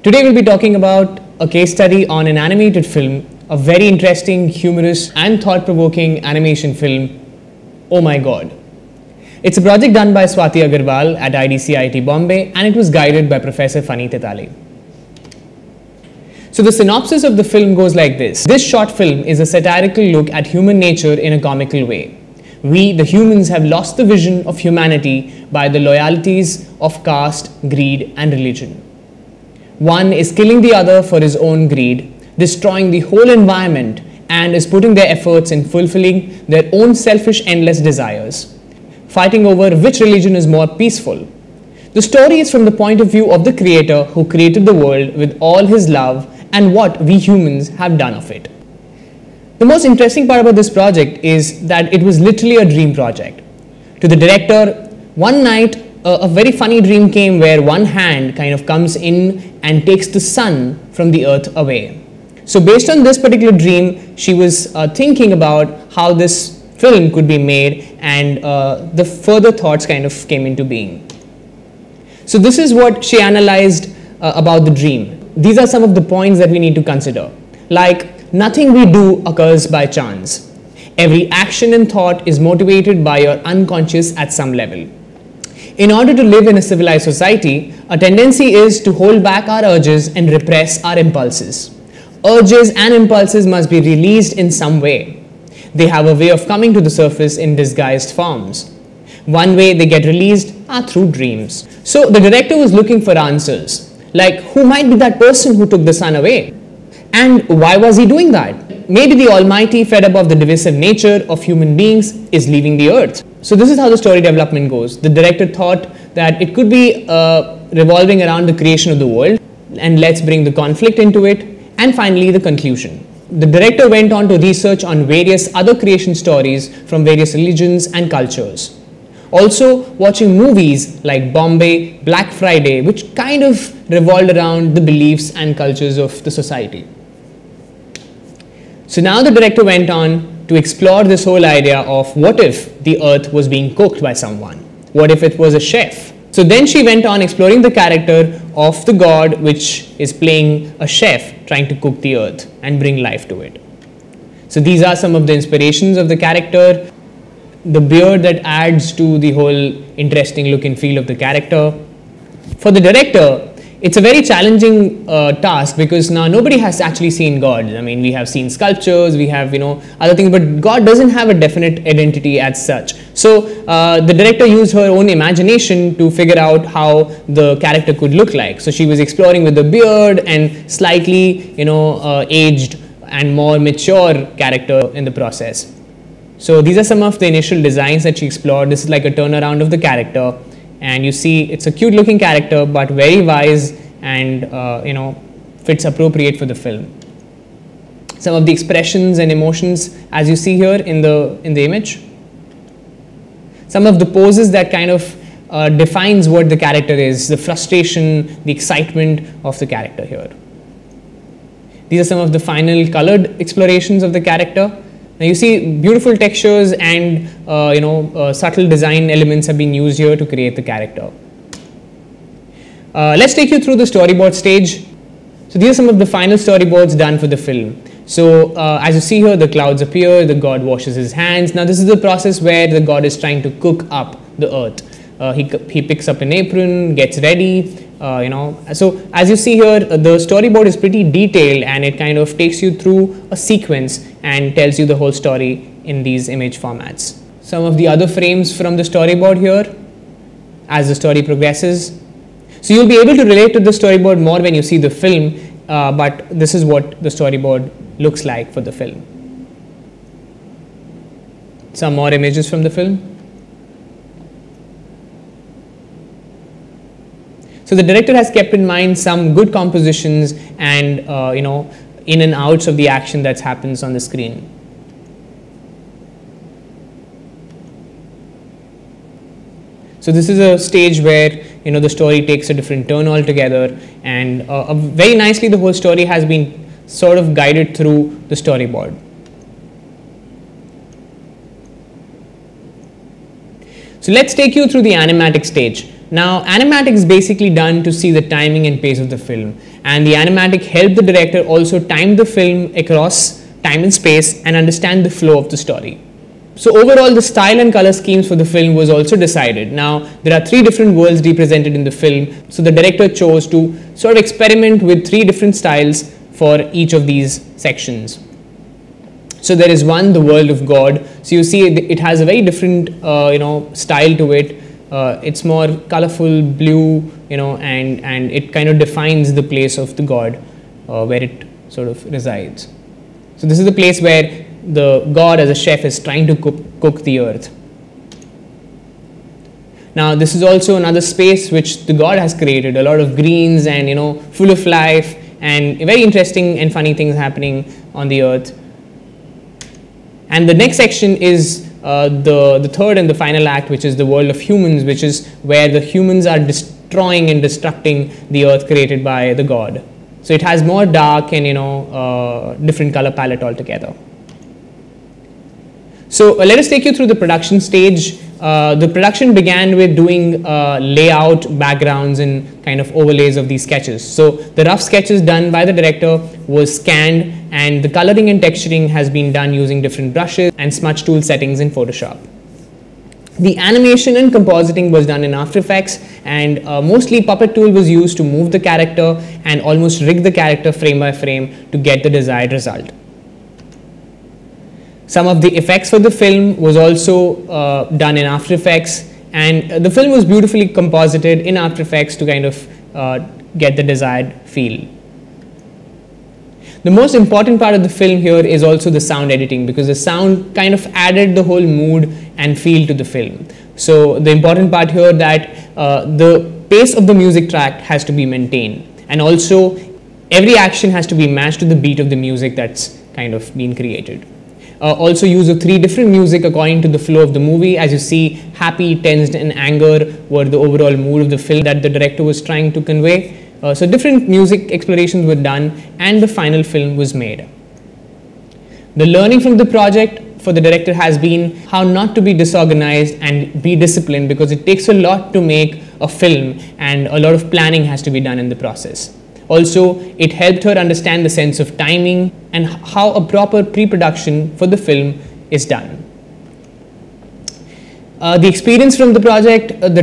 Today we'll be talking about a case study on an animated film, a very interesting, humorous and thought-provoking animation film, Oh My God. It's a project done by Swati Agarwal at IDC Bombay, and it was guided by Professor Funny Tetale. So the synopsis of the film goes like this. This short film is a satirical look at human nature in a comical way. We, the humans, have lost the vision of humanity by the loyalties of caste, greed and religion. One is killing the other for his own greed, destroying the whole environment, and is putting their efforts in fulfilling their own selfish endless desires, fighting over which religion is more peaceful. The story is from the point of view of the creator who created the world with all his love and what we humans have done of it. The most interesting part about this project is that it was literally a dream project. To the director, one night a very funny dream came where one hand kind of comes in and takes the sun from the earth away. So based on this particular dream, she was thinking about how this film could be made, and the further thoughts kind of came into being. So this is what she analyzed about the dream. These are some of the points that we need to consider. Like, nothing we do occurs by chance. Every action and thought is motivated by your unconscious at some level. In order to live in a civilized society, a tendency is to hold back our urges and repress our impulses. Urges and impulses must be released in some way. They have a way of coming to the surface in disguised forms. One way they get released are through dreams. So the director was looking for answers, like who might be that person who took the sun away? And why was he doing that? Maybe the Almighty, fed up of the divisive nature of human beings, is leaving the earth. So this is how the story development goes. The director thought that it could be revolving around the creation of the world, and let's bring the conflict into it, and finally the conclusion. The director went on to research on various other creation stories from various religions and cultures. Also watching movies like Bombay, Black Friday, which kind of revolved around the beliefs and cultures of the society. So now the director went on to explore this whole idea of what if the earth was being cooked by someone? What if it was a chef? So then she went on exploring the character of the god, which is playing a chef trying to cook the earth and bring life to it. So these are some of the inspirations of the character. The beard that adds to the whole interesting look and feel of the character. For the director, it's a very challenging task, because now nobody has actually seen God. I mean, we have seen sculptures, we have, other things, but God doesn't have a definite identity as such. So the director used her own imagination to figure out how the character could look like. So she was exploring with the beard and slightly, aged and more mature character in the process. So these are some of the initial designs that she explored. This is like a turnaround of the character. And you see it's a cute looking character, but very wise and fits appropriate for the film. Some of the expressions and emotions as you see here in the image. Some of the poses that kind of defines what the character is, the frustration, the excitement of the character here. These are some of the final colored explorations of the character. Now you see beautiful textures and subtle design elements have been used here to create the character. Let's take you through the storyboard stage. So these are some of the final storyboards done for the film. So as you see here, the clouds appear, the god washes his hands. Now this is the process where the god is trying to cook up the earth. He picks up an apron, gets ready. So as you see here, the storyboard is pretty detailed, and it kind of takes you through a sequence and tells you the whole story in these image formats. Some of the other frames from the storyboard here as the story progresses. So you'll be able to relate to the storyboard more when you see the film, but this is what the storyboard looks like for the film. Some more images from the film. So the director has kept in mind some good compositions and in and outs of the action that happens on the screen. So this is a stage where the story takes a different turn altogether, and very nicely the whole story has been sort of guided through the storyboard. So let's take you through the animatic stage. Now, animatic is basically done to see the timing and pace of the film, and the animatic helped the director also time the film across time and space and understand the flow of the story. So overall, the style and color schemes for the film was also decided. Now, there are 3 different worlds represented in the film, so the director chose to sort of experiment with 3 different styles for each of these sections. So there is one, the world of God. So you see it has a very different style to it. It's more colorful blue, and it kind of defines the place of the God where it sort of resides. So this is the place where the God as a chef is trying to cook the earth. Now this is also another space which the God has created, a lot of greens and full of life and very interesting and funny things happening on the earth. And the next section is the third and the final act, which is the world of humans, which is where the humans are destroying and destructing the earth created by the God. So it has more dark and different color palette altogether. So let us take you through the production stage. The production began with doing layout, backgrounds and kind of overlays of these sketches. So the rough sketches done by the director was scanned, and the coloring and texturing has been done using different brushes and smudge tool settings in Photoshop. The animation and compositing was done in After Effects, and mostly puppet tool was used to move the character and almost rig the character frame by frame to get the desired result. Some of the effects for the film was also done in After Effects, and the film was beautifully composited in After Effects to kind of get the desired feel. The most important part of the film here is also the sound editing, because the sound kind of added the whole mood and feel to the film. So the important part here that the pace of the music track has to be maintained, and also every action has to be matched to the beat of the music that's kind of been created. Also use of 3 different music according to the flow of the movie. As you see, happy, tensed and anger were the overall mood of the film that the director was trying to convey. So different music explorations were done and the final film was made. The learning from the project for the director has been how not to be disorganized and be disciplined, because it takes a lot to make a film and a lot of planning has to be done in the process. Also, it helped her understand the sense of timing and how a proper pre-production for the film is done. The experience from the project, for the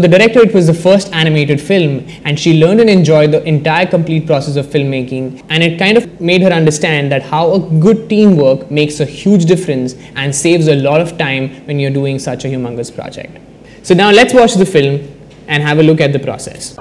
director it was the first animated film, and she learned and enjoyed the entire complete process of filmmaking, and it kind of made her understand that how a good teamwork makes a huge difference and saves a lot of time when you're doing such a humongous project. So now let's watch the film and have a look at the process.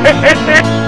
Bye.